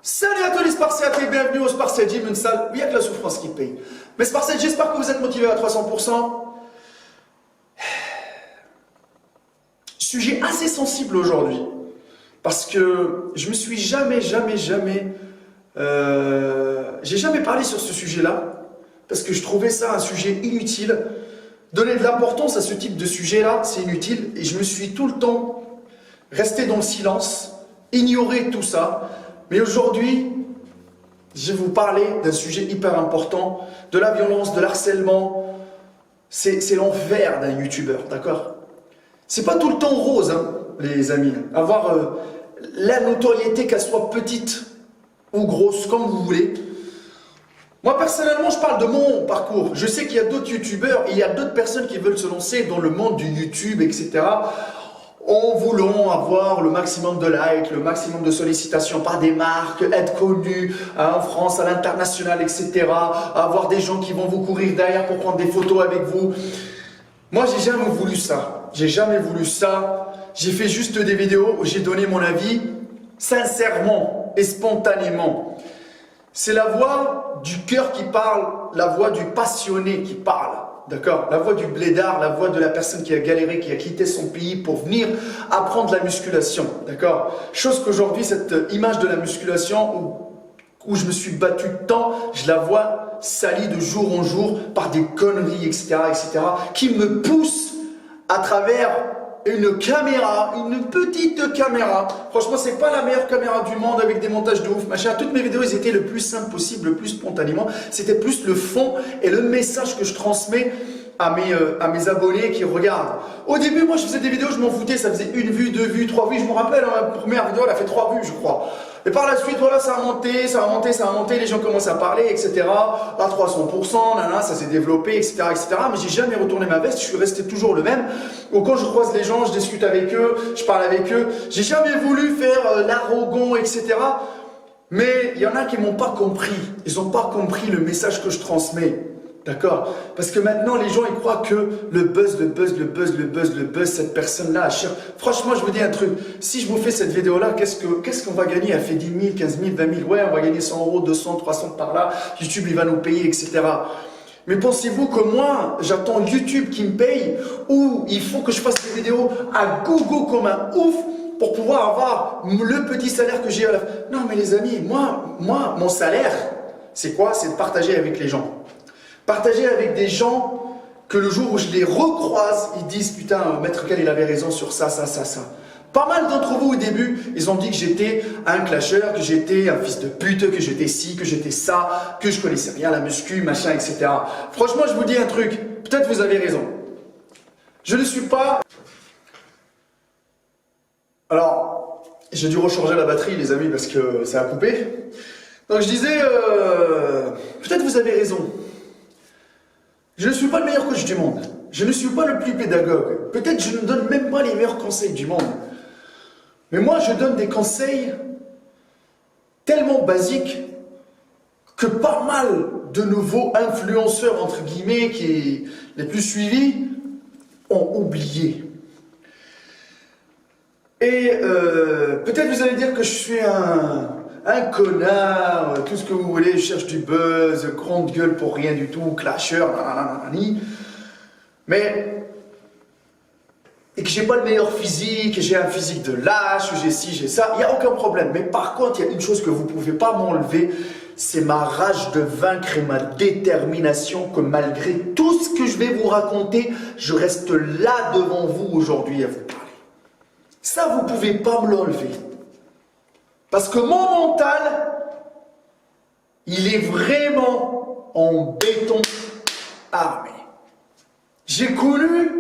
Salut à tous les Spartiates et bienvenue au Spartiate Gym, une salle où il n'y a que la souffrance qui paye. Mais Spartiates, j'espère que vous êtes motivés à 300%. Sujet assez sensible aujourd'hui. Parce que je me suis jamais parlé sur ce sujet-là. Parce que je trouvais ça un sujet inutile. Donner de l'importance à ce type de sujet-là, c'est inutile. Et je me suis tout le temps resté dans le silence, ignoré tout ça. Mais aujourd'hui, je vais vous parler d'un sujet hyper important, de la violence, de l'harcèlement. C'est l'enfer d'un youtubeur, d'accord? C'est pas tout le temps rose, hein, les amis. Avoir la notoriété, qu'elle soit petite ou grosse, comme vous voulez. Moi, personnellement, je parle de mon parcours. Je sais qu'il y a d'autres youtubeurs et il y a d'autres personnes qui veulent se lancer dans le monde du YouTube, etc. En voulant avoir le maximum de likes, le maximum de sollicitations par des marques, être connu en France, à l'international, etc. Avoir des gens qui vont vous courir derrière pour prendre des photos avec vous. Moi, j'ai jamais voulu ça. J'ai jamais voulu ça. J'ai fait juste des vidéos où j'ai donné mon avis sincèrement et spontanément. C'est la voix du cœur qui parle, la voix du passionné qui parle. D'accord? La voix du blédard, la voix de la personne qui a galéré, qui a quitté son pays pour venir apprendre la musculation. D'accord? Chose qu'aujourd'hui, cette image de la musculation où je me suis battu tant, je la vois salie de jour en jour par des conneries, etc., qui me poussent à travers une caméra, une petite caméra. Franchement, c'est pas la meilleure caméra du monde avec des montages de ouf, machin. Toutes mes vidéos, ils étaient le plus simple possible, le plus spontanément. C'était plus le fond et le message que je transmets à mes abonnés qui regardent. Au début, moi, je faisais des vidéos, je m'en foutais. Ça faisait 1 vue, 2 vues, 3 vues. Je me rappelle, la première vidéo, elle a fait 3 vues, je crois. Et par la suite, voilà, ça a monté, les gens commencent à parler, etc. À 300%, là, ça s'est développé, etc., Mais j'ai jamais retourné ma veste, je suis resté toujours le même. Ou quand je croise les gens, je discute avec eux, je parle avec eux. J'ai jamais voulu faire l'arrogant, etc. Mais il y en a qui m'ont pas compris. Ils n'ont pas compris le message que je transmets. D'accord? Parce que maintenant, les gens, ils croient que le buzz, cette personne-là, franchement, je vous dis un truc. Si je vous fais cette vidéo-là, qu'est-ce qu'on va gagner? Elle fait 10 000, 15 000, 20 000. Ouais, on va gagner 100 euros, 200, 300 par là. YouTube, il va nous payer, etc. Mais pensez-vous que moi, j'attends YouTube qui me paye ou il faut que je fasse des vidéos à gogo comme un ouf pour pouvoir avoir le petit salaire que j'ai à la fin? Non, mais les amis, moi, mon salaire, c'est quoi? C'est de partager avec les gens. Partager avec des gens que le jour où je les recroise, ils disent « Putain, Maître Cal, il avait raison sur ça. » Pas mal d'entre vous au début, ils ont dit que j'étais un clasheur, que j'étais un fils de pute, que j'étais ci, que j'étais ça, que je connaissais rien, la muscu, machin, etc. Franchement, je vous dis un truc, peut-être vous avez raison. Je ne suis pas... Alors, j'ai dû recharger la batterie, les amis, parce que ça a coupé. Donc je disais, peut-être vous avez raison. Je ne suis pas le meilleur coach du monde. Je ne suis pas le plus pédagogue. Peut-être je ne donne même pas les meilleurs conseils du monde. Mais moi, je donne des conseils tellement basiques que pas mal de nouveaux influenceurs, entre guillemets, qui les plus suivis, ont oublié. Et peut-être vous allez dire que je suis un connard, tout ce que vous voulez, je cherche du buzz, grande gueule pour rien du tout, clasher, nanani. Mais, et que j'ai pas le meilleur physique, que j'ai un physique de lâche, j'ai ci, j'ai ça, il n'y a aucun problème. Mais par contre, il y a une chose que vous ne pouvez pas m'enlever, c'est ma rage de vaincre et ma détermination que malgré tout ce que je vais vous raconter, je reste là devant vous aujourd'hui à vous parler. Ça, vous ne pouvez pas me l'enlever. Parce que mon mental, il est vraiment en béton armé. J'ai connu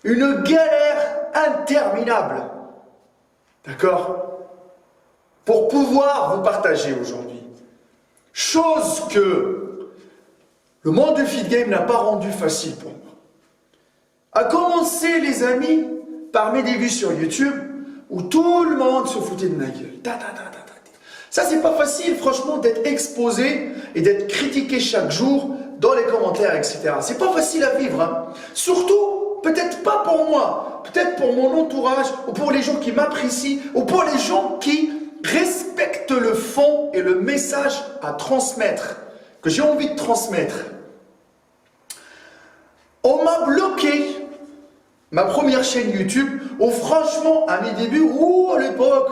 une galère interminable, d'accord, pour pouvoir vous partager aujourd'hui. Chose que le monde du fit game n'a pas rendu facile pour moi. À commencer, les amis, par mes débuts sur YouTube, où tout le monde se foutait de ma gueule. Ça, c'est pas facile, franchement, d'être exposé et d'être critiqué chaque jour dans les commentaires, etc. C'est pas facile à vivre, hein. Surtout, peut-être pas pour moi, peut-être pour mon entourage, ou pour les gens qui m'apprécient, ou pour les gens qui respectent le fond et le message à transmettre, que j'ai envie de transmettre. On m'a bloqué ma première chaîne YouTube, où franchement, à mes débuts, à l'époque,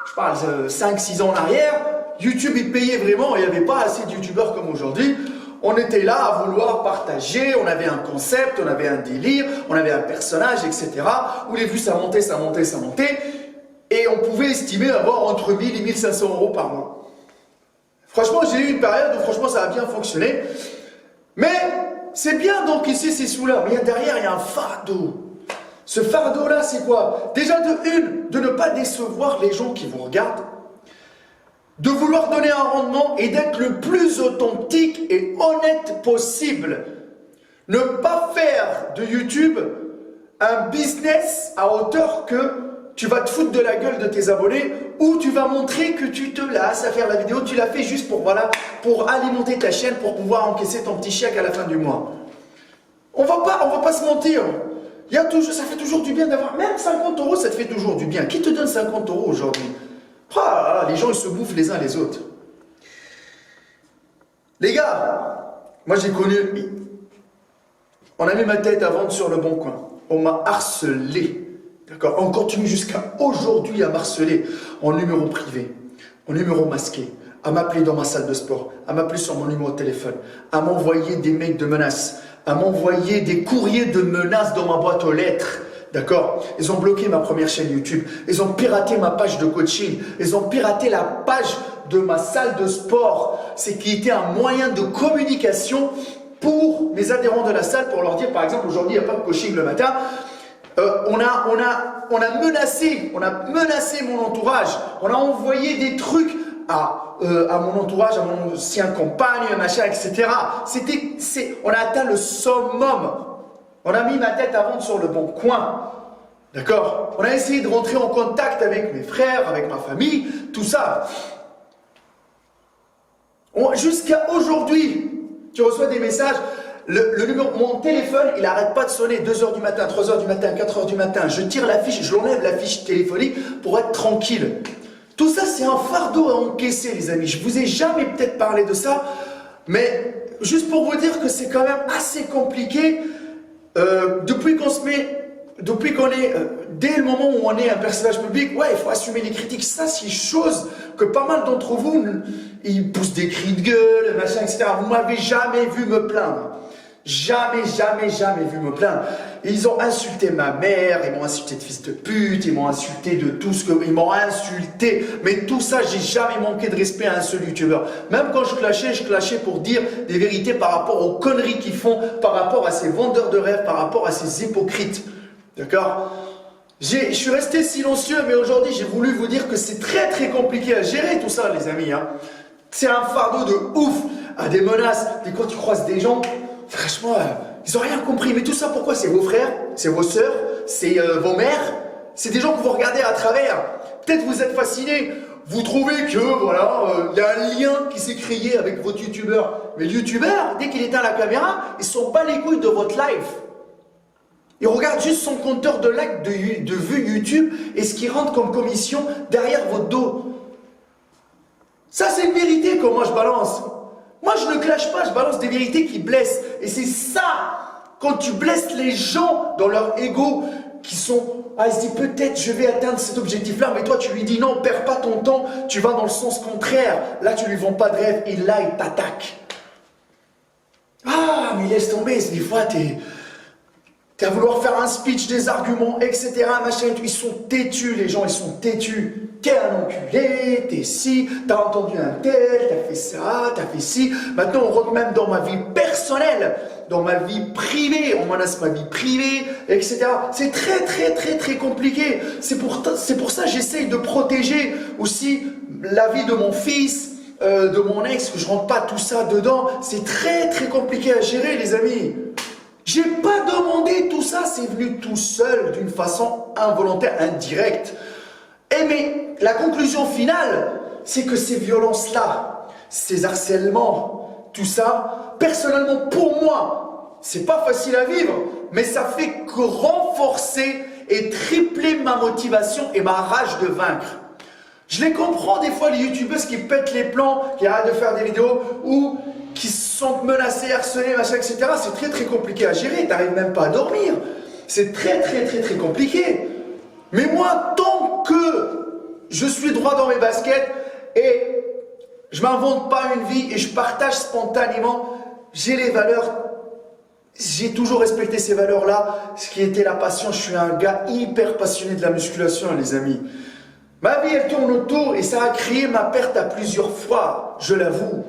je parle 5-6 ans en arrière, YouTube il payait vraiment, il n'y avait pas assez de youtubeurs comme aujourd'hui. On était là à vouloir partager, on avait un concept, on avait un délire, on avait un personnage, etc. Où les vues ça montait, ça montait, ça montait. Et on pouvait estimer avoir entre 1000 et 1500 euros par mois. Franchement, j'ai eu une période où franchement ça a bien fonctionné. Mais c'est bien donc ici ces sous-là, mais derrière il y a un fardeau. Ce fardeau-là, c'est quoi? Déjà de ne pas décevoir les gens qui vous regardent, de vouloir donner un rendement et d'être le plus authentique et honnête possible. Ne pas faire de YouTube un business à hauteur que tu vas te foutre de la gueule de tes abonnés ou tu vas montrer que tu te lasses à faire la vidéo, tu l'as fait juste pour, voilà, pour alimenter ta chaîne, pour pouvoir encaisser ton petit chèque à la fin du mois. On va pas se mentir. Ça fait toujours du bien d'avoir, même 50 euros, ça te fait toujours du bien. Qui te donne 50 euros aujourd'hui? Les gens, ils se bouffent les uns les autres. Les gars, moi j'ai connu, on a mis ma tête à vendre sur le bon coin. On m'a harcelé. D'accord? On continue jusqu'à aujourd'hui à m'harceler en numéro privé, en numéro masqué, à m'appeler dans ma salle de sport, à m'appeler sur mon numéro de téléphone, à m'envoyer des mails de menaces, à m'envoyer des courriers de menaces dans ma boîte aux lettres. D'accord? Ils ont bloqué ma première chaîne YouTube. Ils ont piraté ma page de coaching. Ils ont piraté la page de ma salle de sport. C'est qui était un moyen de communication pour mes adhérents de la salle, pour leur dire, par exemple, aujourd'hui, il n'y a pas de coaching le matin. On a menacé mon entourage. On a envoyé des trucs à mon entourage, à mon ancien compagne, machin, etc. On a atteint le summum. On a mis ma tête à vendre sur le bon coin. D'accord? On a essayé de rentrer en contact avec mes frères, avec ma famille, tout ça. Jusqu'à aujourd'hui, tu reçois des messages. Mon téléphone, il n'arrête pas de sonner 2h du matin, 3h du matin, 4h du matin. Je tire la fiche, je l'enlève la fiche téléphonique pour être tranquille. Tout ça, c'est un fardeau à encaisser, les amis. Je vous ai jamais peut-être parlé de ça, mais juste pour vous dire que c'est quand même assez compliqué. Dès le moment où on est un personnage public, il faut assumer les critiques. Ça, c'est chose que pas mal d'entre vous, ils poussent des cris de gueule, machin, etc. Vous m'avez jamais vu me plaindre. Jamais vu me plaindre. Et ils ont insulté ma mère, ils m'ont insulté de fils de pute, ils m'ont insulté de tout ce que... Ils m'ont insulté. Mais tout ça, j'ai jamais manqué de respect à un seul youtubeur. Même quand je clashais pour dire des vérités par rapport aux conneries qu'ils font, par rapport à ces vendeurs de rêves, par rapport à ces hypocrites. D'accord? Je suis resté silencieux, mais aujourd'hui, j'ai voulu vous dire que c'est très très compliqué à gérer tout ça, les amis. C'est un fardeau de ouf, à des menaces. Et quand tu croises des gens, franchement, ils n'ont rien compris. Mais tout ça, pourquoi? C'est vos frères, c'est vos sœurs, c'est vos mères. C'est des gens que vous regardez à travers. Peut-être vous êtes fascinés. Vous trouvez que, voilà, y a un lien qui s'est créé avec votre youtubeur. Mais le youtubeur, dès qu'il éteint la caméra, il s'en bat les couilles de votre live. Il regarde juste son compteur de likes, de vues YouTube et ce qui rentre comme commission derrière votre dos. Ça, c'est une vérité que moi je balance. Moi, je ne clash pas, je balance des vérités qui blessent. Et c'est ça, quand tu blesses les gens dans leur ego, qui sont, il se dit peut-être je vais atteindre cet objectif-là, mais toi tu lui dis non, perds pas ton temps, tu vas dans le sens contraire. Là, tu lui vends pas de rêve et là, il t'attaque. Ah, mais laisse tomber, des fois, t'es à vouloir faire un speech, des arguments, etc. Machin, ils sont têtus, les gens, ils sont têtus. T'es un enculé, t'es ci, t'as entendu un tel, t'as fait ça, t'as fait ci. Maintenant, on rentre même dans ma vie personnelle, dans ma vie privée, on menace ma vie privée, etc. C'est très, très, très, très compliqué. C'est pour ça que j'essaye de protéger aussi la vie de mon fils, de mon ex, que je rentre pas tout ça dedans. C'est très, très compliqué à gérer, les amis. J'ai pas demandé tout ça, c'est venu tout seul, d'une façon involontaire, indirecte. Mais la conclusion finale, c'est que ces violences-là, ces harcèlements, tout ça, personnellement pour moi, c'est pas facile à vivre, mais ça fait que renforcer et tripler ma motivation et ma rage de vaincre. Je les comprends des fois, les youtubeuses qui pètent les plans, qui arrêtent de faire des vidéos ou qui se sentent menacées, harcelées, machin, etc. C'est très très compliqué à gérer, tu n'arrives même pas à dormir. C'est très très très très compliqué. Mais moi, tant que je suis droit dans mes baskets et je ne m'invente pas une vie et je partage spontanément, j'ai les valeurs, j'ai toujours respecté ces valeurs-là, ce qui était la passion. Je suis un gars hyper passionné de la musculation, les amis. Ma vie, elle tourne autour et ça a créé ma perte à plusieurs fois, je l'avoue.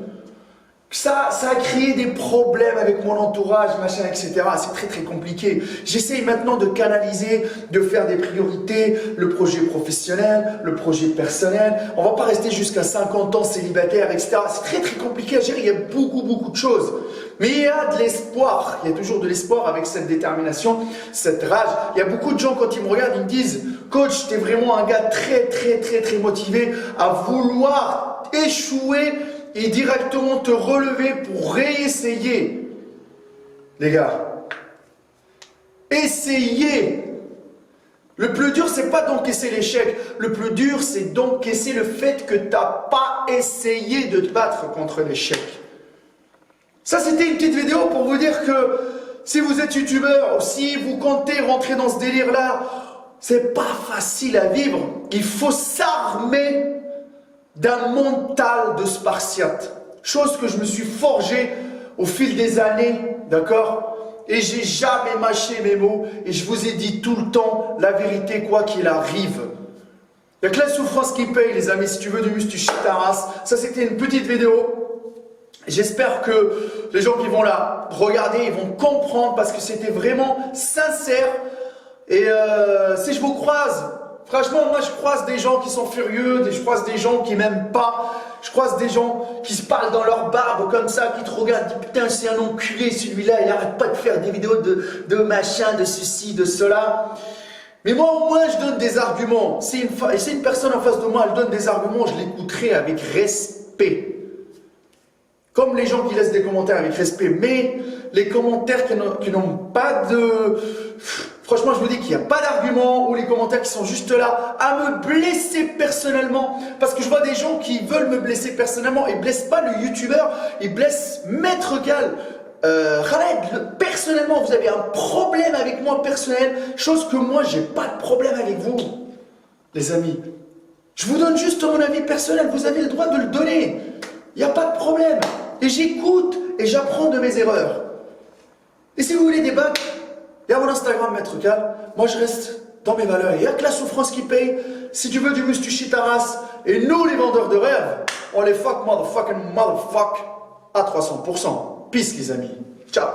Ça a créé des problèmes avec mon entourage, machin, etc. C'est très très compliqué. J'essaye maintenant de canaliser, de faire des priorités, le projet professionnel, le projet personnel. On va pas rester jusqu'à 50 ans célibataire, etc. C'est très très compliqué à gérer, il y a beaucoup de choses. Mais il y a de l'espoir, il y a toujours de l'espoir avec cette détermination, cette rage. Il y a beaucoup de gens quand ils me regardent, ils me disent « Coach, tu es vraiment un gars très motivé à vouloir échouer et directement te relever pour réessayer. » Les gars, essayez. Le plus dur, c'est pas d'encaisser l'échec. Le plus dur, c'est d'encaisser le fait que tu n'as pas essayé de te battre contre l'échec. Ça, c'était une petite vidéo pour vous dire que si vous êtes youtubeur ou si vous comptez rentrer dans ce délire-là, c'est pas facile à vivre. Il faut s'armer d'un mental de Spartiate. Chose que je me suis forgé au fil des années, d'accord? Et j'ai jamais mâché mes mots et je vous ai dit tout le temps la vérité quoi qu'il arrive. Il n'y a que la souffrance qui paye, les amis. Si tu veux du muscle, tu chies ta race. Ça, c'était une petite vidéo. J'espère que les gens qui vont la regarder, ils vont comprendre parce que c'était vraiment sincère. Et si je vous croise, franchement, moi je croise des gens qui sont furieux, je croise des gens qui m'aiment pas, je croise des gens qui se parlent dans leur barbe comme ça, qui te regardent, disent putain c'est un enculé celui-là, il arrête pas de faire des vidéos de machin, de ceci, de cela. Mais moi au moins je donne des arguments. Si une personne en face de moi elle donne des arguments, je l'écouterai avec respect. Comme les gens qui laissent des commentaires avec respect, mais les commentaires qui n'ont pas de... Franchement, je vous dis qu'il n'y a pas d'argument ou les commentaires qui sont juste là à me blesser personnellement. Parce que je vois des gens qui veulent me blesser personnellement et ne blessent pas le youtubeur, ils blessent Maître Gal. Khaled, personnellement, vous avez un problème avec moi personnel, chose que moi, j'ai pas de problème avec vous, les amis. Je vous donne juste mon avis personnel, vous avez le droit de le donner. Il n'y a pas de problème. Et j'écoute et j'apprends de mes erreurs. Et si vous voulez débattre, il y a mon Instagram, Maître Cal. Moi, je reste dans mes valeurs. Il n'y a que la souffrance qui paye. Si tu veux du muscle, tu chies ta race. Et nous, les vendeurs de rêves, on les fuck, motherfuck à 300%. Peace, les amis. Ciao.